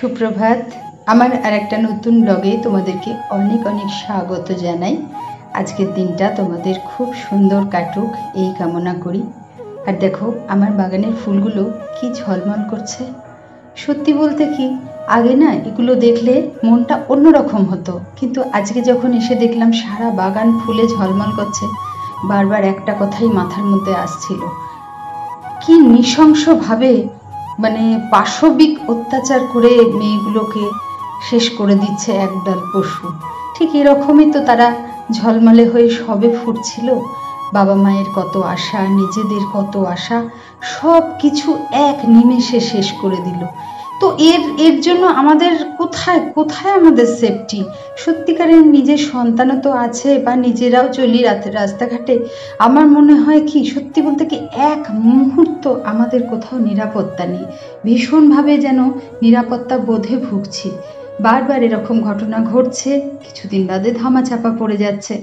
সুপ্রভাত। আমার আরেকটা নতুন ব্লগে তোমাদেরকে অনেক অনেক স্বাগত জানাই। আজকের দিনটা তোমাদের খুব সুন্দর কাটুক এই কামনা করি। আর দেখো আমার বাগানের ফুলগুলো কি ঝলমল করছে। সত্যি বলতে কি আগে না এগুলো দেখলে মনটা অন্যরকম হতো, কিন্তু আজকে যখন এসে দেখলাম সারা বাগান ফুলে ঝলমল করছে, বারবার একটা কথাই মাথার মধ্যে আসছিল, কি নৃশংসভাবে মানে পাশবিক অত্যাচার করে মেয়েগুলোকে শেষ করে দিচ্ছে একদল পশু। ঠিক এরকমই তো তারা ঝলমলে হয়ে সবে ফুটছিল। বাবা মায়ের কত আশা, নিজেদের কত আশা, সব কিছু এক নিমেষে শেষ করে দিল। তো এর জন্য আমাদের কোথায় আমাদের সেফটি? সত্যিকারের নিজের সন্তানও তো আছে, বা নিজেরাও চলি রাস্তাঘাটে। আমার মনে হয় কি, সত্যি বলতে কি এক মুহূর্ত আমাদের কোথাও নিরাপত্তা নেই। ভীষণভাবে যেন নিরাপত্তা বোধে ভুগছি। বারবার এরকম ঘটনা ঘটছে, কিছুদিন বাদে ধামাচাপা পড়ে যাচ্ছে।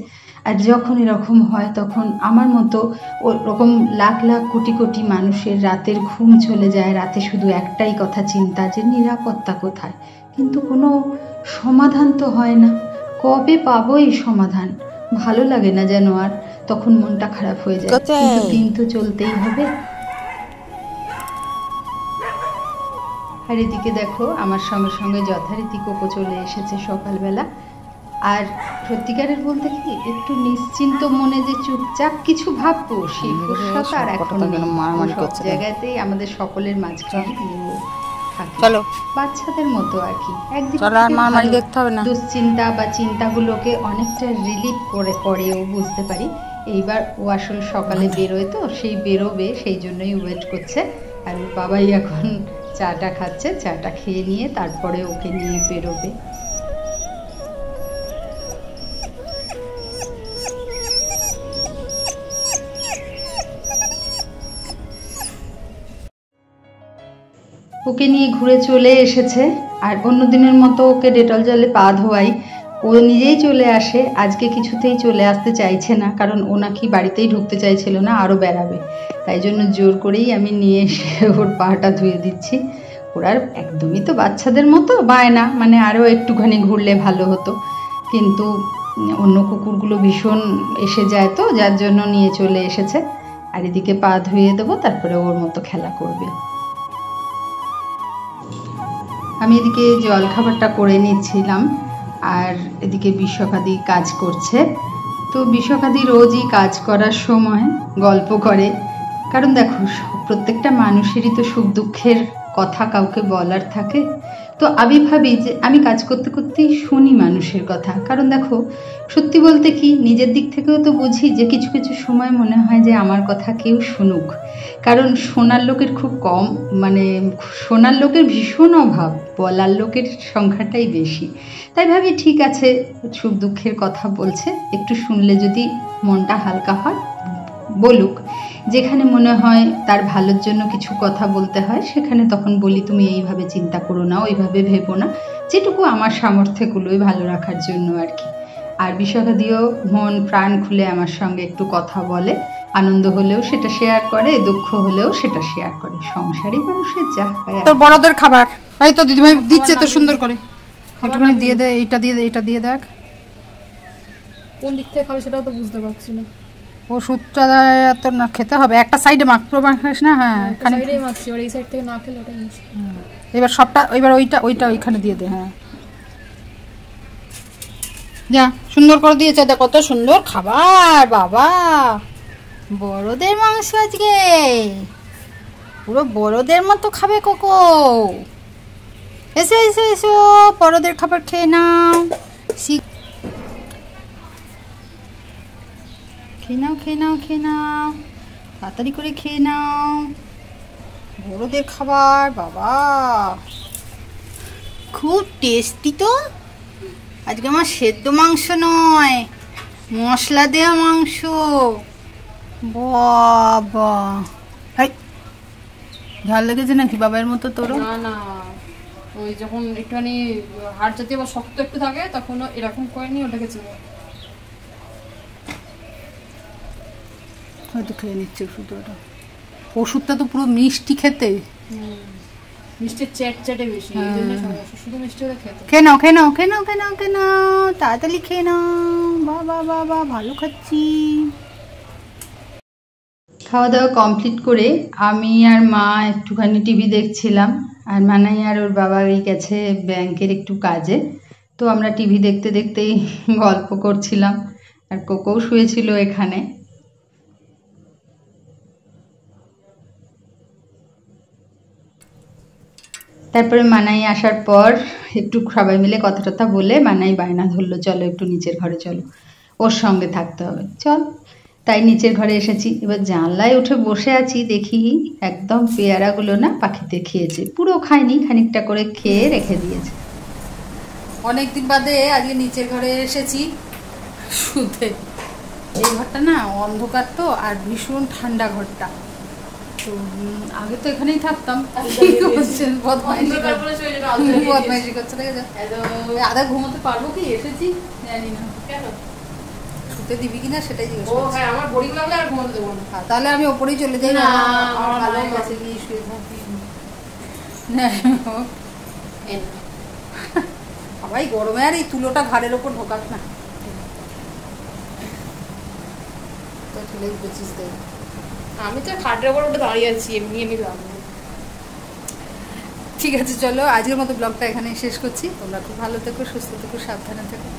আর যখন এরকম হয় তখন আমার মতো ওরকম লাখ লাখ কোটি কোটি মানুষের রাতের ঘুম চলে যায়। রাতে শুধু একটাই কথা চিন্তা, যে নিরাপত্তা কোথায়। কিন্তু কোনো সমাধান তো হয় না। কবে পাবো এই সমাধান? ভালো লাগে না যেন, আর তখন মনটা খারাপ হয়ে যায়। কিন্তু দিন তো চলতেই হবে। আর এদিকে দেখো আমার সঙ্গে সঙ্গে যথারীতি কোকো চলে এসেছে সকালবেলা। আর সত্যিকারের বলতে কি একটু নিশ্চিন্ত মনে যে চুপচাপ কিছু ভাববো, সেই ফুরসত আর এখন নেই। সব জায়গাতেই আমাদের সকলের মাঝখানে চলো বাচ্চাদের মতো আর কি। একদিন দুশ্চিন্তা বা চিন্তাগুলোকে অনেকটা রিলিফ করেও বুঝতে পারি। এইবার ও আসলে সকালে বেরোয়, তো সেই বেরোবে, সেই জন্যই ওয়েট করছে। আর ওর বাবাই এখন চাটা খাচ্ছে, চাটা খেয়ে নিয়ে তারপরে ওকে নিয়ে বেরোবে। ওকে নিয়ে ঘুরে চলে এসেছে। আর অন্য দিনের মতো ওকে ডেটল জলে পা ধোয়াই, ও নিজেই চলে আসে। আজকে কিছুতেই চলে আসতে চাইছে না, কারণ ও নাকি বাড়িতেই ঢুকতে চাইছিল না, আরও বেড়াবে। তাই জন্য জোর করেই আমি নিয়ে এসে ওর পাটা ধুয়ে দিচ্ছি। ওরা একদমই তো বাচ্চাদের মতো বায়না, মানে আরও একটুখানি ঘুরলে ভালো হতো, কিন্তু অন্য কুকুরগুলো ভীষণ এসে যায়, তো যার জন্য নিয়ে চলে এসেছে। আর এদিকে পা ধুয়ে দেবো, তারপরে ওর মতো খেলা করবে। আমি এদিকে জল খাবারটা করে নিচ্ছিলাম, আর এদিকে বিশ্বকাদি কাজ করছে। তো বিশ্বকাদি রোজই কাজ করার সময় গল্প করে, কারণ দেখো প্রত্যেকটা মানুষেরই তো সুখ দুঃখের কথা কাউকে বলার থাকে। তো আমি ভাবি যে আমি কাজ করতে করতেই শুনি মানুষের কথা, কারণ দেখো সত্যি বলতে কি নিজের দিক থেকেও তো বুঝি যে কিছু কিছু সময় মনে হয় যে আমার কথা কেউ শুনুক, কারণ শোনার লোকের খুব কম, মানে শোনার লোকের ভীষণ অভাব, বলার লোকের সংখ্যাটাই বেশি। তাই ভাবি ঠিক আছে, সুখ দুঃখের কথা বলছে, একটু শুনলে যদি মনটা হালকা হয় বলুক। যেখানে মনে হয় তার ভালোর জন্য কিছু কথা বলতে হয়, সেখানে তখন বলি তুমি এইভাবে চিন্তা করো না, ওইভাবে ভেবো না, যেটুকু আমার সামর্থ্যগুলোই ভালো রাখার জন্য আর কি। আর বিশ্বকাদিও মন প্রাণ খুলে আমার সঙ্গে একটু কথা বলে, আনন্দ হলেও সেটা শেয়ার করে, দুঃখ হলেও সেটা শেয়ার করে। সংসারী মানুষের যা হয়। তোর বড়দের খাবার এই তো দিদিভাই দিচ্ছে তো সুন্দর করে, একটুখানি দিয়ে দে, এইটা দিয়ে দে, এটা দিয়ে দেখ। কোন দিক থেকে খাবে সেটাও তো বুঝতে পারছি না। ওষুধটা তো না খেতে হবে, একটা সাইডে মাখ, পুরো মাখিস না। হ্যাঁ এখানে সাইডেই মাখছি, আর এই সাইড থেকে না খেলে ওটাই মুশকিল। এবার সবটা, এবার ওইটা ওইখানে দিয়ে দে। হ্যাঁ যা, সুন্দর করে দিয়েছে, দেখ কত সুন্দর খাবার। বাবা বড়দের মাংস আজকে, পুরো বড়দের মতো খাবে কোকো। এসো এসো এসো, বড়দের খাবার খেয়ে নাও, খেয়ে নাও, তাড়াতাড়ি করে খেয়ে নাও বড়দের খাবার। বাবা খুব টেস্টি তো। আজকে আমার সেদ্ধ মাংস নয়, মশলা দেওয়া মাংস। বাবা ঝাল লেগেছে নাকি বাবার মতো তোর? না না, ওই যখন একটুখানি হাড় জাতীয় বা শক্ত একটু থাকে তখন এরকম করে নিয়ে ওটাকে চেপে হয়তো খেয়ে নিচ্ছে ওষুধ। ওটা ওষুধটা তো পুরো মিষ্টি খেতে। মিষ্টির চ্যাটে বেশি, এই জন্য সমস্যা। শুধু মিষ্টি হলে খেতে। খেয়ে নাও খেয়ে নাও খেয়ে নাও খেয়ে নাও খেয়ে নাও, তাড়াতাড়ি খেয়ে নাও। বাবা বাবা ভালো খাচ্ছি। খাওয়া দাওয়া কমপ্লিট করে আমি আর মা একটুখানি টিভি দেখছিলাম, আর মানাই আর ওর বাবা গেছে ব্যাংকের একটু কাজে। তো আমরা টিভি দেখতে দেখতেই গল্প করছিলাম, আর কোকোও শুয়েছিল এখানে। তারপরে মানাই আসার পর একটু সবাই মিলে কথা টথা বলে মানাই বায়না ধরলো, চলো একটু নিচের ঘরে চলো, ওর সঙ্গে থাকতে হবে, চল। তাই নিচের ঘরে এসেছি। এবার জানলায় উঠে বসে আছি, দেখি একদম পেয়ারাগুলো না পাখিতে খেয়েছে, পুরো খায়নি, খানিকটা করে খেয়ে রেখে দিয়েছে। অনেকদিন বাদে আজকে নিচের ঘরে এসেছি শুতে। এই ঘরটা না অন্ধকার তো, আর ভীষণ ঠান্ডা ঘরটা। তো আগে তো এখানেই থাকতাম, বদমাইশি করছে। আধা ঘুমোতে পারবো কি? এসেছি জানি না কেন, শুতে দিবি কিনা সেটাই জিজ্ঞেস করছি। আমার বোরিং লাগলে আর ঘুমোতে দেবো না। তাহলে আমি ওপরেই চলে যাই, না আমার ভালো কাছে গিয়ে শুয়ে থাকি। সবাই গরমে আর এই তুলোটা ঘাড়ের ওপর ঢোকাক না, তো চলে উঠেছিস। তাই আমি তো খাটের উপর উঠে দাঁড়িয়ে আছি, এমনি নিলাম। ঠিক আছে, চলো আজকের মতো ব্লগটা এখানেই শেষ করছি। তোমরা খুব ভালো থেকো, সুস্থ থেকো, সাবধানে থেকো।